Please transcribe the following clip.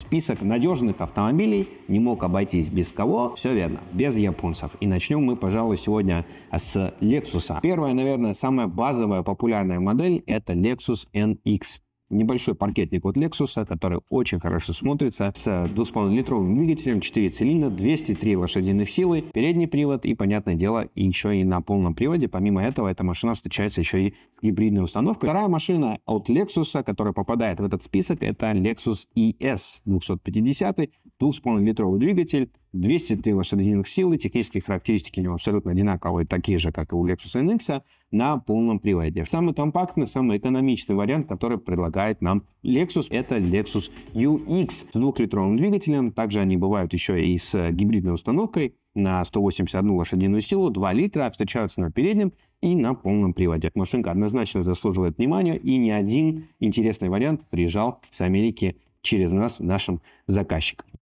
список надежных автомобилей не мог обойтись без кого? Все верно, без японцев. И начнем мы, пожалуй, сегодня с Lexus. Первая, наверное, самая базовая популярная модель – это Lexus NX. Небольшой паркетник от Lexus, который очень хорошо смотрится, с 2,5-литровым двигателем, 4 цилиндра, 203 лошадиных силы, передний привод и, понятное дело, еще и на полном приводе. Помимо этого, эта машина встречается еще и с гибридной установкой. Вторая машина от Lexus, которая попадает в этот список, это Lexus ES 250, 2,5-литровый двигатель, 203 лошадиных силы, технические характеристики у него абсолютно одинаковые, такие же, как и у Lexus NX, на полном приводе. Самый компактный, самый экономичный вариант, который предлагает нам Lexus, это Lexus UX с 2-литровым двигателем. Также они бывают еще и с гибридной установкой на 181 лошадиную силу, 2 литра, встречаются на переднем и на полном приводе. Машинка однозначно заслуживает внимания, и ни один интересный вариант приезжал с Америки через нас, нашим заказчикам.